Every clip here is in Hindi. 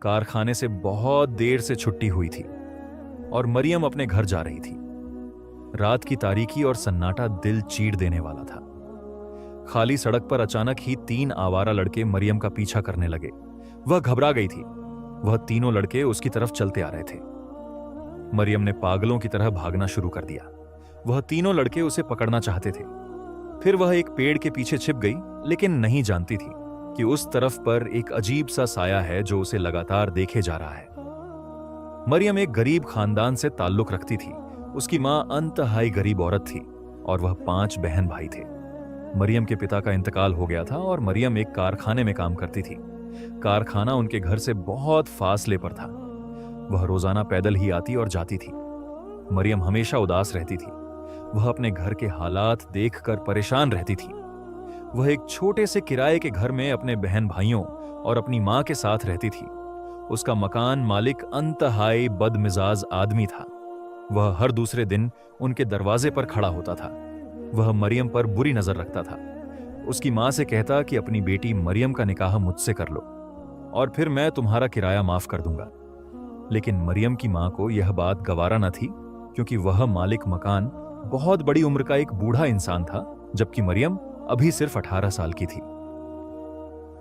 कारखाने से बहुत देर से छुट्टी हुई थी और मरियम अपने घर जा रही थी। रात की तारीकी और सन्नाटा दिल चीर देने वाला था। खाली सड़क पर अचानक ही 3 आवारा लड़के मरियम का पीछा करने लगे। वह घबरा गई थी। वह तीनों लड़के उसकी तरफ चलते आ रहे थे। मरियम ने पागलों की तरह भागना शुरू कर दिया। वह तीनों लड़के उसे पकड़ना चाहते थे। फिर वह एक पेड़ के पीछे छिप गई, लेकिन नहीं जानती थी कि उस तरफ पर एक अजीब सा साया है जो उसे लगातार देखे जा रहा है। मरियम एक गरीब खानदान से ताल्लुक रखती थी। उसकी मां अंतहाई गरीब औरत थी और वह 5 बहन भाई थे। मरियम के पिता का इंतकाल हो गया था और मरियम एक कारखाने में काम करती थी। कारखाना उनके घर से बहुत फासले पर था। वह रोजाना पैदल ही आती और जाती थी। मरियम हमेशा उदास रहती थी। वह अपने घर के हालात देखकर परेशान रहती थी। वह एक छोटे से किराए के घर में अपने बहन भाइयों और अपनी मां के साथ रहती थी। उसका मकान मालिक अंतहाई बदमिजाज आदमी था। वह हर दूसरे दिन उनके दरवाजे पर खड़ा होता था। वह मरियम पर बुरी नजर रखता था। उसकी मां से कहता कि अपनी बेटी मरियम का निकाह मुझसे कर लो और फिर मैं तुम्हारा किराया माफ कर दूंगा। लेकिन मरियम की मां को यह बात गवारा न थी, क्योंकि वह मालिक मकान बहुत बड़ी उम्र का एक बूढ़ा इंसान था, जबकि मरियम अभी सिर्फ 18 साल की थी।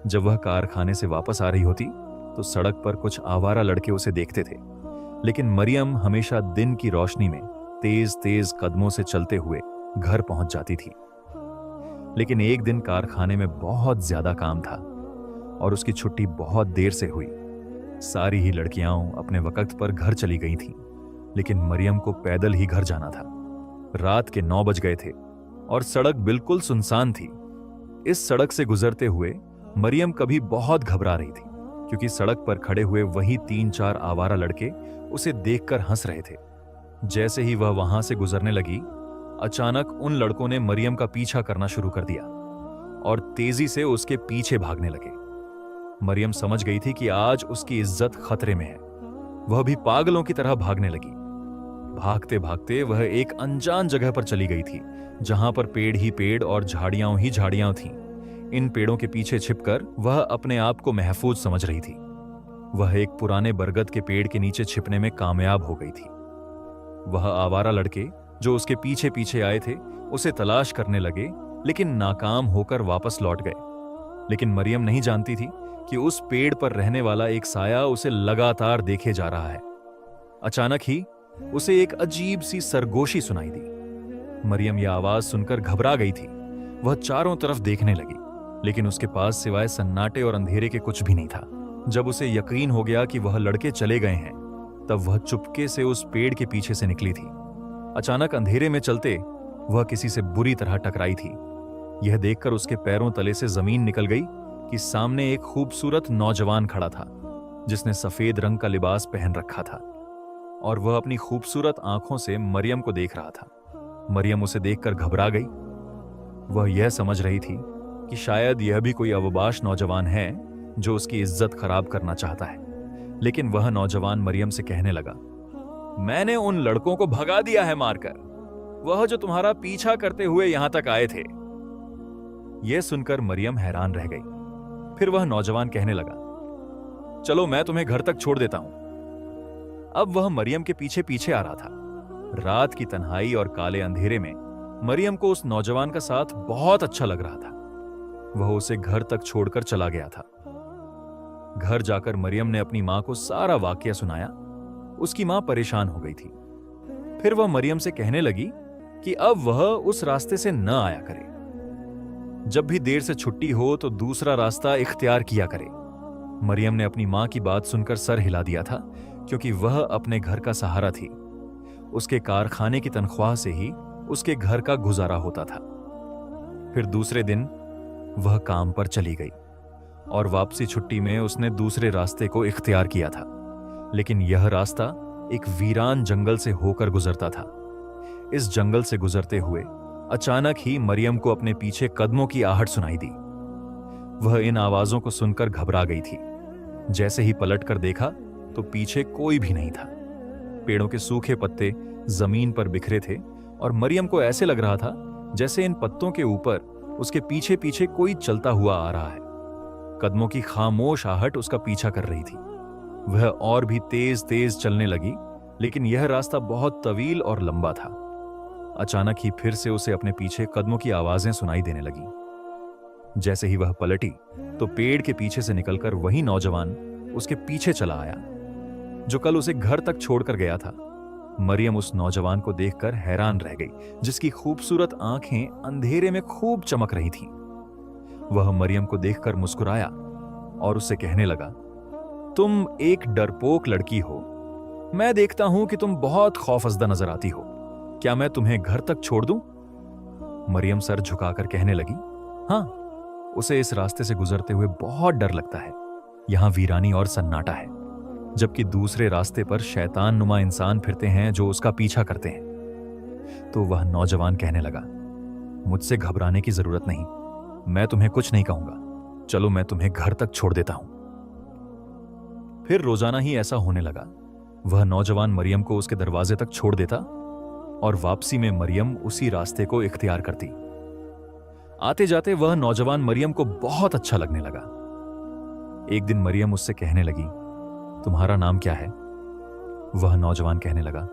जब वह कारखाने से वापस आ रही होती तो सड़क पर कुछ आवारा लड़के उसे देखते थे, लेकिन मरियम हमेशा दिन की रोशनी में तेज तेज कदमों से चलते हुए घर पहुंच जाती थी। लेकिन एक दिन कारखाने में बहुत ज्यादा काम था और उसकी छुट्टी बहुत देर से हुई। सारी ही लड़कियां अपने वक्त पर घर चली गई थीं, लेकिन मरियम को पैदल ही घर जाना था। रात के 9 बज गए थे और सड़क बिल्कुल सुनसान थी। इस सड़क से गुजरते हुए मरियम कभी बहुत घबरा रही थी, क्योंकि सड़क पर खड़े हुए वही 3-4 आवारा लड़के उसे देखकर हंस रहे थे। जैसे ही वह वहां से गुजरने लगी, अचानक उन लड़कों ने मरियम का पीछा करना शुरू कर दिया और तेजी से उसके पीछे भागने लगे। मरियम समझ गई थी कि आज उसकी इज्जत खतरे में है। वह भी पागलों की तरह भागने लगी। भागते भागते वह एक अनजान जगह पर चली गई थी, जहां पर पेड़ ही पेड़ और झाड़ियां ही झाड़ियां थीं। इन पेड़ों के पीछे छिपकर वह अपने आप को महफूज समझ रही थी। वह एक पुराने बरगद के पेड़ के नीचे छिपने में कामयाब हो गई थी। वह आवारा लड़के जो उसके पीछे पीछे आए थे उसे तलाश करने लगे, लेकिन नाकाम होकर वापस लौट गए। लेकिन मरियम नहीं जानती थी कि उस पेड़ पर रहने वाला एक साया उसे लगातार देखे जा रहा है। अचानक ही उसे एक अजीब सी सरगोशी सुनाई दी। मरियम यह आवाज सुनकर घबरा गई थी। वह चारों तरफ देखने लगी, लेकिन उसके पास सिवाय सन्नाटे और अंधेरे के कुछ भी नहीं था। जब उसे यकीन हो गया कि वह लड़के चले गए हैं, तब वह चुपके से उस पेड़ के पीछे से निकली थी। अचानक अंधेरे में चलते वह किसी से बुरी तरह टकराई थी। यह देखकर उसके पैरों तले से जमीन निकल गई कि सामने एक खूबसूरत नौजवान खड़ा था, जिसने सफेद रंग का लिबास पहन रखा था और वह अपनी खूबसूरत आंखों से मरियम को देख रहा था। मरियम उसे देखकर घबरा गई। वह यह समझ रही थी कि शायद यह भी कोई अवबाश नौजवान है जो उसकी इज्जत खराब करना चाहता है। लेकिन वह नौजवान मरियम से कहने लगा, मैंने उन लड़कों को भगा दिया है मारकर, वह जो तुम्हारा पीछा करते हुए यहां तक आए थे। यह सुनकर मरियम हैरान रह गई। फिर वह नौजवान कहने लगा, चलो मैं तुम्हें घर तक छोड़ देता हूं। अब वह मरियम के पीछे पीछे आ रहा था। रात की तन्हाई और काले अंधेरे में मरियम को उस नौजवान का साथ बहुत अच्छा लग रहा था। वह उसे घर तक छोड़कर चला गया था। घर जाकर मरियम ने अपनी मां को सारा वाकया सुनाया। उसकी मां परेशान हो गई थी। फिर वह मरियम से कहने लगी कि अब वह उस रास्ते से न आया करे। जब भी देर से छुट्टी हो तो दूसरा रास्ता इख्तियार किया करे। मरियम ने अपनी मां की बात सुनकर सर हिला दिया था, क्योंकि वह अपने घर का सहारा थी। उसके कारखाने की तनख्वाह से ही उसके घर का गुजारा होता था। फिर दूसरे दिन वह काम पर चली गई और वापसी छुट्टी में उसने दूसरे रास्ते को इख्तियार किया था। लेकिन यह रास्ता एक वीरान जंगल से होकर गुजरता था। इस जंगल से गुजरते हुए अचानक ही मरियम को अपने पीछे कदमों की आहट सुनाई दी। वह इन आवाजों को सुनकर घबरा गई थी। जैसे ही पलटकर देखा तो पीछे कोई भी नहीं था। पेड़ों के सूखे पत्ते जमीन पर बिखरे थे और मरियम को ऐसे लग रहा था जैसे इन पत्तों के ऊपर उसके पीछे पीछे कोई चलता हुआ आ रहा है। कदमों की खामोश आहट उसका पीछा कर रही थी। वह और भी तेज तेज चलने लगी, लेकिन यह रास्ता बहुत तवील और लंबा था। अचानक ही फिर से उसे अपने पीछे कदमों की आवाजें सुनाई देने लगी। जैसे ही वह पलटी तो पेड़ के पीछे से निकलकर वही नौजवान उसके पीछे चला आया जो कल उसे घर तक छोड़कर गया था। मरियम उस नौजवान को देखकर हैरान रह गई, जिसकी खूबसूरत आंखें अंधेरे में खूब चमक रही थीं। वह मरियम को देखकर मुस्कुराया और उससे कहने लगा, तुम एक डरपोक लड़की हो। मैं देखता हूं कि तुम बहुत खौफजदा नजर आती हो। क्या मैं तुम्हें घर तक छोड़ दूं? मरियम सर झुकाकर कहने लगी, हां, उसे इस रास्ते से गुजरते हुए बहुत डर लगता है। यहां वीरानी और सन्नाटा है, जबकि दूसरे रास्ते पर शैतान नुमा इंसान फिरते हैं जो उसका पीछा करते हैं। तो वह नौजवान कहने लगा, मुझसे घबराने की जरूरत नहीं, मैं तुम्हें कुछ नहीं कहूंगा। चलो मैं तुम्हें घर तक छोड़ देता हूं। फिर रोजाना ही ऐसा होने लगा। वह नौजवान मरियम को उसके दरवाजे तक छोड़ देता और वापसी में मरियम उसी रास्ते को इख्तियार करती। आते जाते वह नौजवान मरियम को बहुत अच्छा लगने लगा। एक दिन मरियम उससे कहने लगी, तुम्हारा नाम क्या है? वह नौजवान कहने लगा,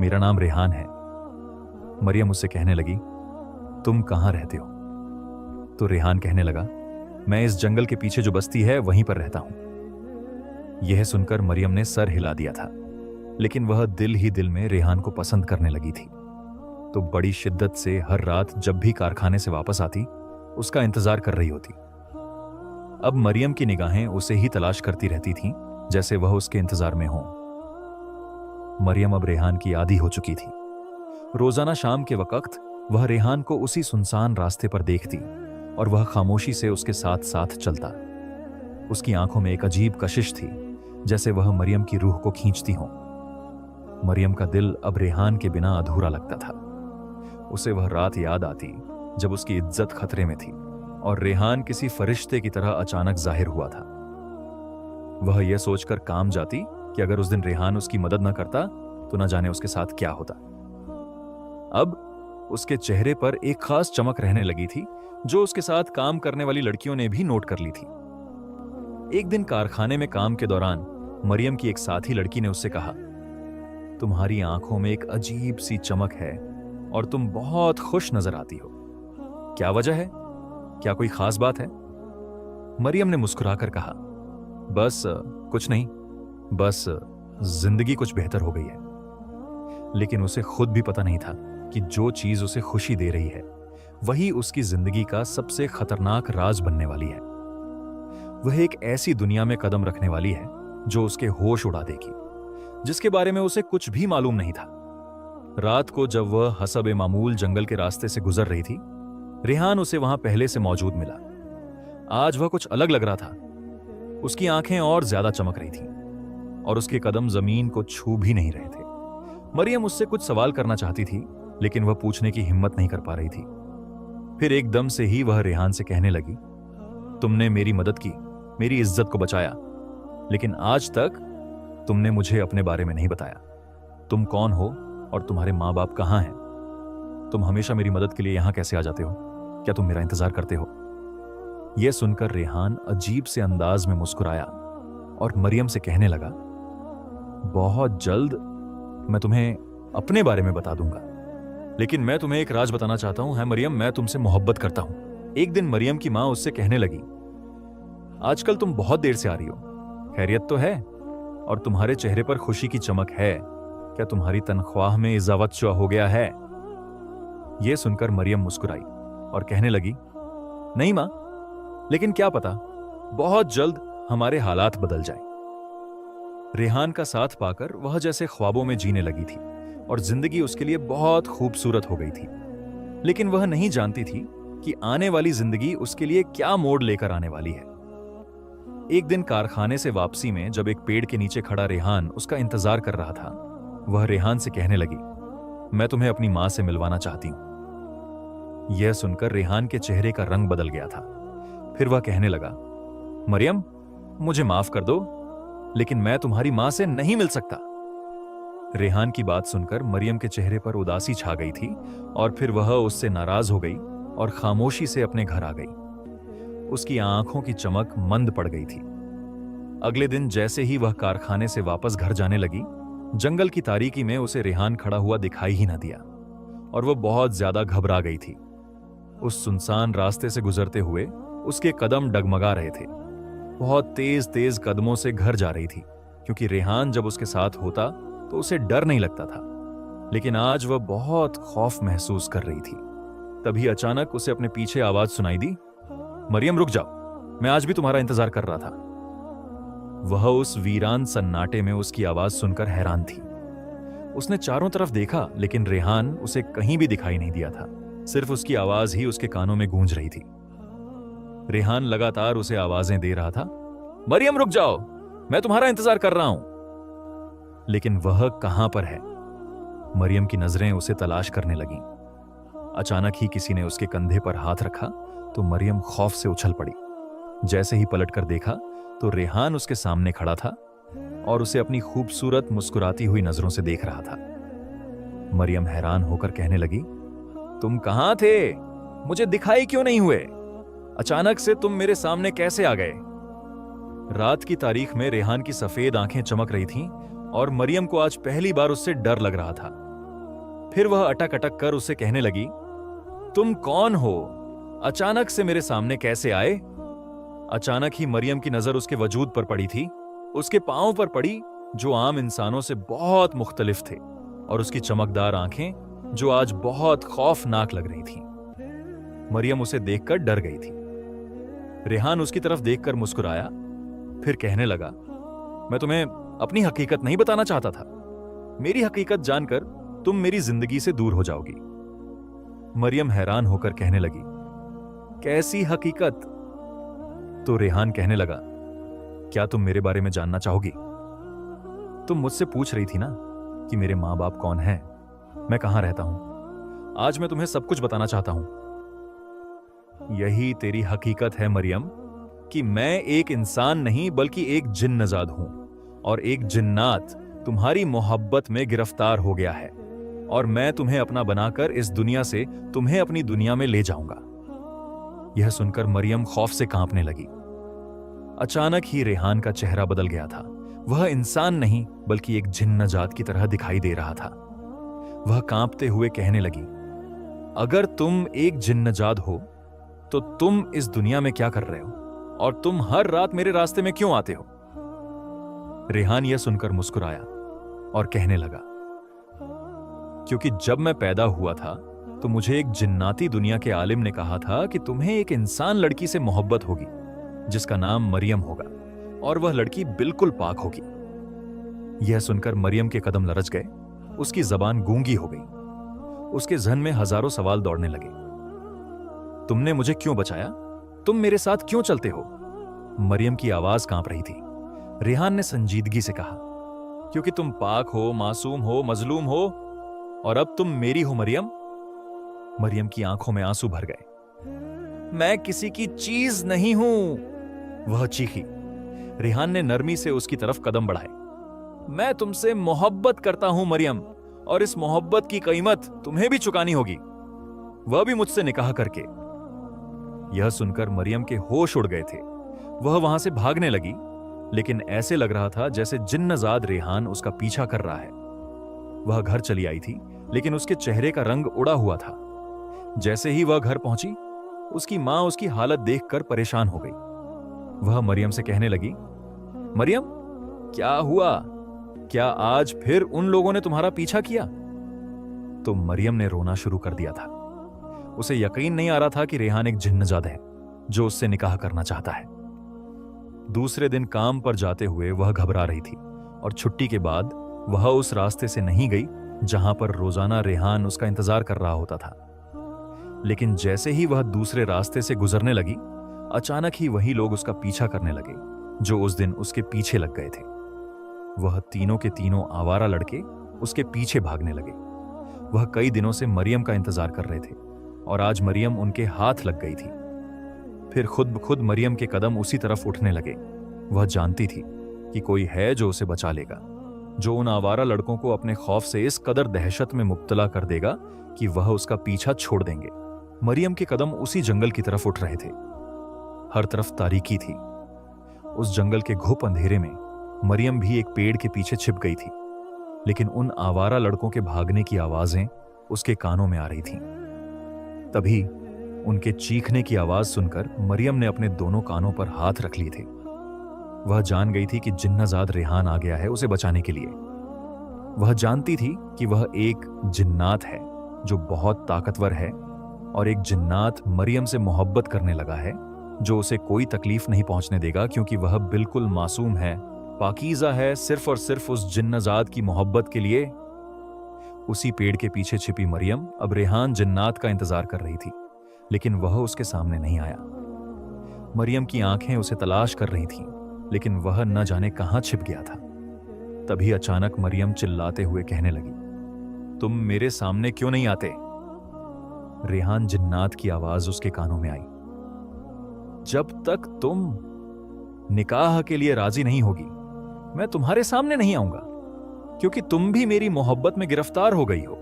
मेरा नाम रेहान है। मरियम उससे कहने लगी, तुम कहां रहते हो? तो रेहान कहने लगा, मैं इस जंगल के पीछे जो बस्ती है वहीं पर रहता हूं। यह सुनकर मरियम ने सर हिला दिया था, लेकिन वह दिल ही दिल में रेहान को पसंद करने लगी थी। तो बड़ी शिद्दत से हर रात जब भी कारखाने से वापस आती, उसका इंतजार कर रही होती। अब मरियम की निगाहें उसे ही तलाश करती रहती थीं, जैसे वह उसके इंतजार में हो। मरियम अब रेहान की आदी हो चुकी थी। रोजाना शाम के वक्त वह रेहान को उसी सुनसान रास्ते पर देखती और वह खामोशी से उसके साथ साथ चलता। उसकी आंखों में एक अजीब कशिश थी, जैसे वह मरियम की रूह को खींचती हो। मरियम का दिल अब रेहान के बिना अधूरा लगता था। उसे वह रात याद आती जब उसकी इज्जत खतरे में थी और रेहान किसी फरिश्ते की तरह अचानक जाहिर हुआ था। वह यह सोचकर काम जाती कि अगर उस दिन रेहान उसकी मदद न करता तो न जाने उसके साथ क्या होता। अब उसके चेहरे पर एक खास चमक रहने लगी थी, जो उसके साथ काम करने वाली लड़कियों ने भी नोट कर ली थी। एक दिन कारखाने में काम के दौरान मरियम की एक साथी लड़की ने उससे कहा, तुम्हारी आंखों में एक अजीब सी चमक है और तुम बहुत खुश नजर आती हो। क्या वजह है? क्या कोई खास बात है? मरियम ने मुस्कुराकर कहा, बस कुछ नहीं, बस जिंदगी कुछ बेहतर हो गई है। लेकिन उसे खुद भी पता नहीं था कि जो चीज उसे खुशी दे रही है वही उसकी जिंदगी का सबसे खतरनाक राज बनने वाली है। वह एक ऐसी दुनिया में कदम रखने वाली है जो उसके होश उड़ा देगी, जिसके बारे में उसे कुछ भी मालूम नहीं था। रात को जब वह हसब मामूल जंगल के रास्ते से गुजर रही थी, रेहान उसे वहां पहले से मौजूद मिला। आज वह कुछ अलग लग रहा था। उसकी आंखें और ज्यादा चमक रही थीं और उसके कदम जमीन को छू भी नहीं रहे थे। मरियम उससे कुछ सवाल करना चाहती थी, लेकिन वह पूछने की हिम्मत नहीं कर पा रही थी। फिर एकदम से ही वह रेहान से कहने लगी, तुमने मेरी मदद की, मेरी इज्जत को बचाया, लेकिन आज तक तुमने मुझे अपने बारे में नहीं बताया। तुम कौन हो और तुम्हारे माँ बाप कहाँ हैं? तुम हमेशा मेरी मदद के लिए यहां कैसे आ जाते हो? क्या तुम मेरा इंतजार करते हो? यह सुनकर रेहान अजीब से अंदाज में मुस्कुराया और मरियम से कहने लगा, बहुत जल्द मैं तुम्हें अपने बारे में बता दूंगा, लेकिन मैं तुम्हें एक राज बताना चाहता हूं। है मरियम, मैं तुमसे मोहब्बत करता हूं। एक दिन मरियम की मां उससे कहने लगी, आजकल तुम बहुत देर से आ रही हो, खैरियत तो है? और तुम्हारे चेहरे पर खुशी की चमक है, क्या तुम्हारी तनख्वाह में इजाफा हो गया है? यह सुनकर मरियम मुस्कुराई और कहने लगी, नहीं मां, लेकिन क्या पता बहुत जल्द हमारे हालात बदल जाएं। रेहान का साथ पाकर वह जैसे ख्वाबों में जीने लगी थी और जिंदगी उसके लिए बहुत खूबसूरत हो गई थी। लेकिन वह नहीं जानती थी कि आने वाली जिंदगी उसके लिए क्या मोड़ लेकर आने वाली है। एक दिन कारखाने से वापसी में जब एक पेड़ के नीचे खड़ा रेहान उसका इंतजार कर रहा था, वह रेहान से कहने लगी, मैं तुम्हें अपनी मां से मिलवाना चाहती हूं। यह सुनकर रेहान के चेहरे का रंग बदल गया था। फिर वह कहने लगा, मरियम, मुझे माफ कर दो, लेकिन मैं तुम्हारी मां से नहीं मिल सकता। रेहान की बात सुनकर मरियम के चेहरे पर उदासी छा गई थी और फिर वह उससे नाराज हो गई और खामोशी से अपने घर आ गई। उसकी आंखों की चमक मंद पड़ गई थी। अगले दिन जैसे ही वह कारखाने से वापस घर जाने लगी, जंगल की तारीकी में उसे रेहान खड़ा हुआ दिखाई ही न दिया और वह बहुत ज्यादा घबरा गई थी। उस सुनसान रास्ते से गुजरते हुए उसके कदम डगमगा रहे थे। बहुत तेज तेज कदमों से घर जा रही थी, क्योंकि रेहान जब उसके साथ होता तो उसे डर नहीं लगता था, लेकिन आज वह बहुत खौफ महसूस कर रही थी। तभी अचानक उसे अपने पीछे आवाज सुनाई दी, मरियम रुक जाओ, मैं आज भी तुम्हारा इंतजार कर रहा था। वह उस वीरान सन्नाटे में उसकी आवाज सुनकर हैरान थी। उसने चारों तरफ देखा, लेकिन रेहान उसे कहीं भी दिखाई नहीं दिया था। सिर्फ उसकी आवाज ही उसके कानों में गूंज रही थी। रेहान लगातार उसे आवाजें दे रहा था, मरियम रुक जाओ, मैं तुम्हारा इंतजार कर रहा हूं। लेकिन वह कहां पर है? मरियम की नजरें उसे तलाश करने लगीं। अचानक ही किसी ने उसके कंधे पर हाथ रखा तो मरियम खौफ से उछल पड़ी। जैसे ही पलटकर देखा तो रेहान उसके सामने खड़ा था और उसे अपनी खूबसूरत मुस्कुराती हुई नजरों से देख रहा था। मरियम हैरान होकर कहने लगी, तुम कहां थे? मुझे दिखाई क्यों नहीं हुए? अचानक से तुम मेरे सामने कैसे आ गए? रात की तारीख में रेहान की सफेद आंखें चमक रही थीं और मरियम को आज पहली बार उससे डर लग रहा था। फिर वह अटक अटक कर उससे कहने लगी, तुम कौन हो? अचानक से मेरे सामने कैसे आए? अचानक ही मरियम की नजर उसके वजूद पर पड़ी थी, उसके पांव पर पड़ी जो आम इंसानों से बहुत मुख्तलिफ थे, और उसकी चमकदार आंखें जो आज बहुत खौफनाक लग रही थीं। मरियम उसे देखकर डर गई थी। रेहान उसकी तरफ देखकर मुस्कुराया, फिर कहने लगा, मैं तुम्हें अपनी हकीकत नहीं बताना चाहता था। मेरी हकीकत जानकर तुम मेरी जिंदगी से दूर हो जाओगी। मरियम हैरान होकर कहने लगी, कैसी हकीकत? तो रेहान कहने लगा, क्या तुम मेरे बारे में जानना चाहोगी? तुम मुझसे पूछ रही थी ना कि मेरे मां बाप कौन हैं, मैं कहां रहता हूं। आज मैं तुम्हें सब कुछ बताना चाहता हूं। यही तेरी हकीकत है मरियम, कि मैं एक इंसान नहीं बल्कि एक जिन्नजाद हूं, और एक जिन्नात तुम्हारी मोहब्बत में गिरफ्तार हो गया है, और मैं तुम्हें अपना बनाकर इस दुनिया से तुम्हें अपनी दुनिया में ले जाऊंगा। यह सुनकर मरियम खौफ से कांपने लगी। अचानक ही रेहान का चेहरा बदल गया था। वह इंसान नहीं बल्कि एक जिन्नजात की तरह दिखाई दे रहा था। वह कांपते हुए कहने लगी, अगर तुम एक जिन्नजात हो तो तुम इस दुनिया में क्या कर रहे हो, और तुम हर रात मेरे रास्ते में क्यों आते हो? रेहान यह सुनकर मुस्कुराया और कहने लगा, क्योंकि जब मैं पैदा हुआ था तो मुझे एक जिन्नाती दुनिया के आलिम ने कहा था कि तुम्हें एक इंसान लड़की से मोहब्बत होगी जिसका नाम मरियम होगा, और वह लड़की बिल्कुल पाक होगी। यह सुनकर मरियम के कदम लरच गए, उसकी जबान गूंगी हो गई। उसके जहन में हजारों सवाल दौड़ने लगे। तुमने मुझे क्यों बचाया? तुम मेरे साथ क्यों चलते हो? मरियम की आवाज कांप रही थी। रेहान ने संजीदगी से कहा, क्योंकि तुम पाक हो, मासूम हो, मजलूम हो, और अब तुम मेरी हो मरियम। मरियम की आंखों में आंसू भर गए। मैं किसी की चीज नहीं हूं, वह चीखी। रेहान ने नरमी से उसकी तरफ कदम बढ़ाए। मैं तुमसे मोहब्बत करता हूं मरियम, और इस मोहब्बत की कीमत तुम्हें भी चुकानी होगी, वह भी मुझसे निकाह करके। यह सुनकर मरियम के होश उड़ गए थे। वह वहां से भागने लगी, लेकिन ऐसे लग रहा था जैसे जिन्नजाद रेहान उसका पीछा कर रहा है। वह घर चली आई थी, लेकिन उसके चेहरे का रंग उड़ा हुआ था। जैसे ही वह घर पहुंची, उसकी मां उसकी हालत देखकर परेशान हो गई। वह मरियम से कहने लगी, मरियम क्या हुआ? क्या आज फिर उन लोगों ने तुम्हारा पीछा किया? तो मरियम ने रोना शुरू कर दिया था। उसे यकीन नहीं आ रहा था कि रेहान एक जिन्नजाद है जो उससे निकाह करना चाहता है। दूसरे दिन काम पर जाते हुए वह घबरा रही थी, और छुट्टी के बाद वह उस रास्ते से नहीं गई जहां पर रोजाना रेहान उसका इंतजार कर रहा होता था। लेकिन जैसे ही वह दूसरे रास्ते से गुजरने लगी, अचानक ही वही लोग उसका पीछा करने लगे जो उस दिन उसके पीछे लग गए थे। वह तीनों के तीनों आवारा लड़के उसके पीछे भागने लगे। वह कई दिनों से मरियम का इंतजार कर रहे थे, और आज मरियम उनके हाथ लग गई थी। फिर खुद ब खुद मरियम के कदम उसी तरफ उठने लगे। वह जानती थी कि कोई है जो उसे बचा लेगा, जो उन आवारा लड़कों को अपने खौफ से इस कदर दहशत में मुब्तला कर देगा कि वह उसका पीछा छोड़ देंगे। मरियम के कदम उसी जंगल की तरफ उठ रहे थे। हर तरफ तारीकी थी। उस जंगल के घुप अंधेरे में मरियम भी एक पेड़ के पीछे छिप गई थी, लेकिन उन आवारा लड़कों के भागने की आवाजें उसके कानों में आ रही थीं। तभी उनके चीखने की आवाज सुनकर मरियम ने अपने दोनों कानों पर हाथ रख लिए थे। वह जान गई थी कि जिन्नाजाद रेहान आ गया है उसे बचाने के लिए। वह जानती थी कि वह एक जिन्नात है जो बहुत ताकतवर है, और एक जिन्नात मरियम से मोहब्बत करने लगा है जो उसे कोई तकलीफ नहीं पहुंचने देगा, क्योंकि वह बिल्कुल मासूम है, पाकीज़ा है, सिर्फ और सिर्फ उस जिन्नाजाद की मोहब्बत के लिए। उसी पेड़ के पीछे छिपी मरियम अब रेहान जिन्नात का इंतजार कर रही थी, लेकिन वह उसके सामने नहीं आया। मरियम की आंखें उसे तलाश कर रही थीं, लेकिन वह न जाने कहां छिप गया था। तभी अचानक मरियम चिल्लाते हुए कहने लगी, तुम मेरे सामने क्यों नहीं आते? रेहान जिन्नात की आवाज उसके कानों में आई, जब तक तुम निकाह के लिए राजी नहीं होगी मैं तुम्हारे सामने नहीं आऊंगा, क्योंकि तुम भी मेरी मोहब्बत में गिरफ्तार हो गई हो।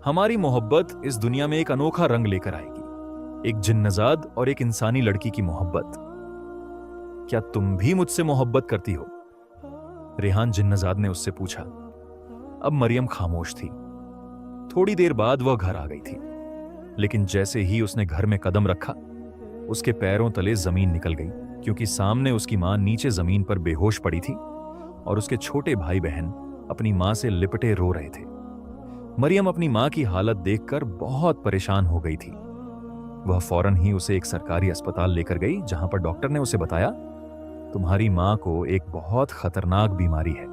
हमारी मोहब्बत इस दुनिया में एक अनोखा रंग लेकर आएगी, एक जिन्नजाद और एक इंसानी लड़की की मोहब्बत। क्या तुम भी मुझसे मोहब्बत करती हो? रेहान जिन्नजाद ने उससे पूछा। अब मरियम खामोश थी। थोड़ी देर बाद वह घर आ गई थी, लेकिन जैसे ही उसने घर में कदम रखा उसके पैरों तले जमीन निकल गई, क्योंकि सामने उसकी मां नीचे जमीन पर बेहोश पड़ी थी और उसके छोटे भाई बहन अपनी मां से लिपटे रो रहे थे। मरियम अपनी मां की हालत देखकर बहुत परेशान हो गई थी। वह फौरन ही उसे एक सरकारी अस्पताल लेकर गई, जहां पर डॉक्टर ने उसे बताया, तुम्हारी मां को एक बहुत खतरनाक बीमारी है,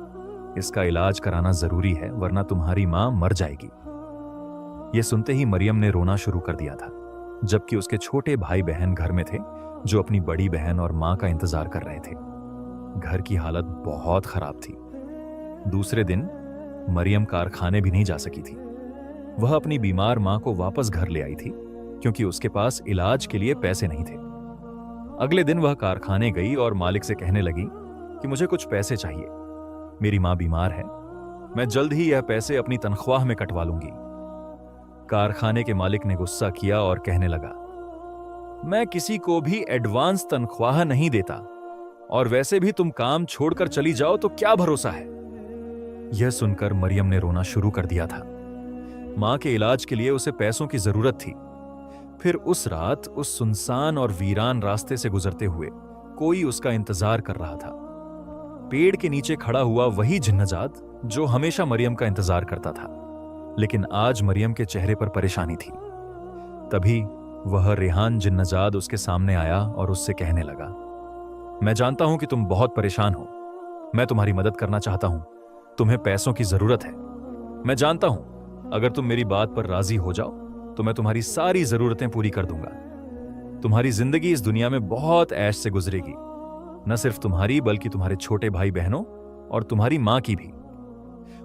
इसका इलाज कराना जरूरी है, वरना तुम्हारी मां मर जाएगी। यह सुनते ही मरियम ने रोना शुरू कर दिया था, जबकि उसके छोटे भाई बहन घर में थे जो अपनी बड़ी बहन और मां का इंतजार कर रहे थे। घर की हालत बहुत खराब थी। दूसरे दिन मरियम कारखाने भी नहीं जा सकी थी। वह अपनी बीमार मां को वापस घर ले आई थी, क्योंकि उसके पास इलाज के लिए पैसे नहीं थे। अगले दिन वह कारखाने गई और मालिक से कहने लगी कि मुझे कुछ पैसे चाहिए, मेरी मां बीमार है, मैं जल्द ही यह पैसे अपनी तनख्वाह में कटवा लूंगी। कारखाने के मालिक ने गुस्सा किया और कहने लगा, मैं किसी को भी एडवांस तनख्वाह नहीं देता, और वैसे भी तुम काम छोड़कर चली जाओ तो क्या भरोसा है। यह सुनकर मरियम ने रोना शुरू कर दिया था। मां के इलाज के लिए उसे पैसों की जरूरत थी। फिर उस रात उस सुनसान और वीरान रास्ते से गुजरते हुए कोई उसका इंतजार कर रहा था। पेड़ के नीचे खड़ा हुआ वही जिन्नजाद जो हमेशा मरियम का इंतजार करता था, लेकिन आज मरियम के चेहरे पर परेशानी थी। तभी वह रेहान जिन्नजाद उसके सामने आया और उससे कहने लगा, मैं जानता हूं कि तुम बहुत परेशान हो, मैं तुम्हारी मदद करना चाहता हूं, तुम्हें पैसों की जरूरत है। मैं जानता हूं अगर तुम मेरी बात पर राजी हो जाओ तो मैं तुम्हारी सारी जरूरतें पूरी कर दूंगा। तुम्हारी जिंदगी इस दुनिया में बहुत ऐश से गुजरेगी, न सिर्फ तुम्हारी बल्कि तुम्हारे छोटे भाई बहनों और तुम्हारी मां की भी।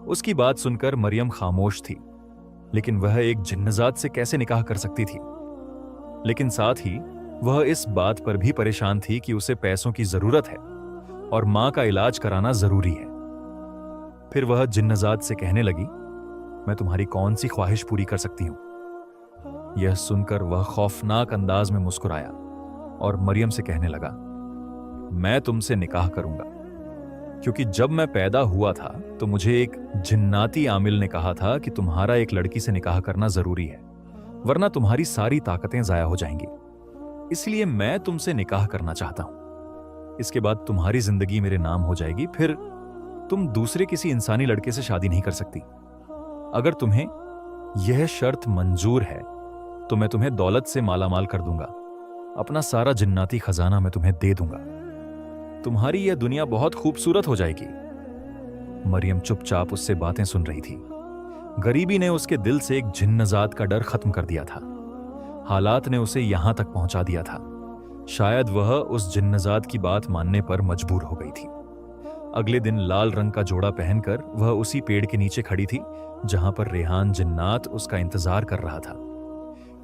उसकी बात सुनकर मरियम खामोश थी, लेकिन वह एक जिन्नजाद से कैसे निकाह कर सकती थी। लेकिन साथ ही वह इस बात पर भी परेशान थी कि उसे पैसों की जरूरत है और मां का इलाज कराना जरूरी है। फिर वह जिन्नजाद से कहने लगी, मैं तुम्हारी कौन सी ख्वाहिश पूरी कर सकती हूं? यह सुनकर वह खौफनाक अंदाज में मुस्कुराया और मरियम से कहने लगा, मैं तुमसे निकाह करूंगा, क्योंकि जब मैं पैदा हुआ था तो मुझे एक जिन्नाती आमिल ने कहा था कि तुम्हारा एक लड़की से निकाह करना जरूरी है, वरना तुम्हारी सारी ताकतें जाया हो जाएंगी। इसलिए मैं तुमसे निकाह करना चाहता हूं। इसके बाद तुम्हारी जिंदगी मेरे नाम हो जाएगी, फिर तुम दूसरे किसी इंसानी लड़के से शादी नहीं कर सकती। अगर तुम्हें यह शर्त मंजूर है तो मैं तुम्हें दौलत से मालामाल कर दूंगा, अपना सारा जिन्नाती खजाना मैं तुम्हें दे दूंगा, तुम्हारी यह दुनिया बहुत खूबसूरत हो जाएगी। मरियम चुपचाप उससे बातें सुन रही थी। गरीबी ने उसके दिल से एक जिन्नजाद का डर खत्म कर दिया था। हालात ने उसे यहां तक पहुंचा दिया था। शायद वह उस जिन्नजाद की बात मानने पर मजबूर हो गई थी। अगले दिन लाल रंग का जोड़ा पहनकर वह उसी पेड़ के नीचे खड़ी थी जहां पर रेहान जिन्नात उसका इंतजार कर रहा था,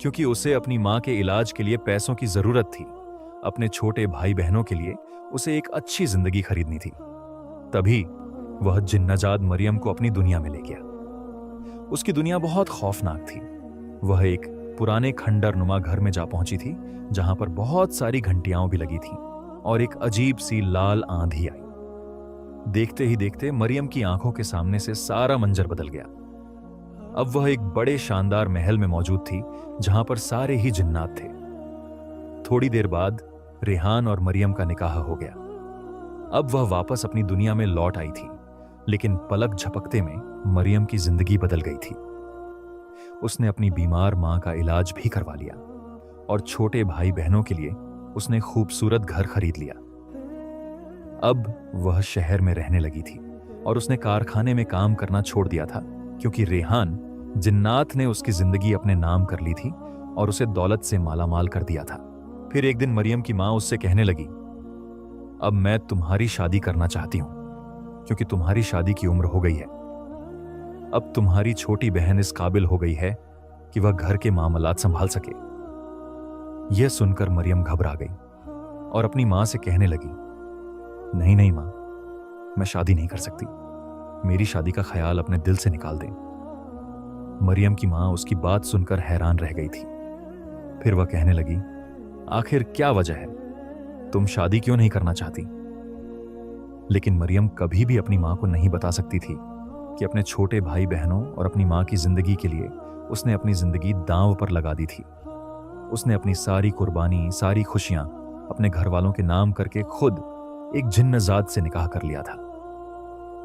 क्योंकि उसे अपनी मां के इलाज के लिए पैसों की जरूरत थी। अपने छोटे भाई बहनों के लिए उसे एक अच्छी जिंदगी खरीदनी थी। तभी वह जिन्नजाद मरियम को अपनी दुनिया में ले गया। उसकी दुनिया बहुत खौफनाक थी। वह एक पुराने खंडर नुमा घर में जा पहुंची थी, जहां पर बहुत सारी घंटियां भी लगी थीं और एक अजीब सी लाल आंधी आई। देखते ही देखते मरियम की आंखों के सामने से सारा मंजर बदल गया। अब वह एक बड़े शानदार महल में मौजूद थी जहां पर सारे ही जिन्नात थे। थोड़ी देर बाद रेहान और मरियम का निकाह हो गया। अब वह वापस अपनी दुनिया में लौट आई थी, लेकिन पलक झपकते में मरियम की जिंदगी बदल गई थी। उसने अपनी बीमार मां का इलाज भी करवा लिया और छोटे भाई बहनों के लिए उसने खूबसूरत घर खरीद लिया। अब वह शहर में रहने लगी थी और उसने कारखाने में काम करना छोड़ दिया था, क्योंकि रेहान जिन्नात ने उसकी जिंदगी अपने नाम कर ली थी और उसे दौलत से मालामाल कर दिया था। फिर एक दिन मरियम की मां उससे कहने लगी, अब मैं तुम्हारी शादी करना चाहती हूं, क्योंकि तुम्हारी शादी की उम्र हो गई है। अब तुम्हारी छोटी बहन इस काबिल हो गई है कि वह घर के मामलात संभाल सके। यह सुनकर मरियम घबरा गई और अपनी मां से कहने लगी, नहीं नहीं मां, मैं शादी नहीं कर सकती। मेरी शादी का ख्याल अपने दिल से निकाल दें। मरियम की मां उसकी बात सुनकर हैरान रह गई थी। फिर वह कहने लगी, आखिर क्या वजह है, तुम शादी क्यों नहीं करना चाहती? लेकिन मरियम कभी भी अपनी मां को नहीं बता सकती थी कि अपने छोटे भाई बहनों और अपनी मां की जिंदगी के लिए उसने अपनी जिंदगी दांव पर लगा दी थी। उसने अपनी सारी कुर्बानी, सारी खुशियां अपने घर वालों के नाम करके खुद एक जिन्नजात से निकाह कर लिया था।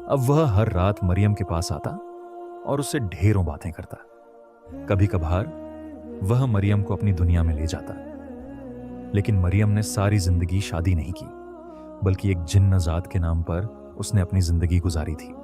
अब वह हर रात मरियम के पास आता और उससे ढेरों बातें करता। कभी कभार वह मरियम को अपनी दुनिया में ले जाता, लेकिन मरियम ने सारी जिंदगी शादी नहीं की, बल्कि एक जिन्नजात के नाम पर उसने अपनी जिंदगी गुजारी थी।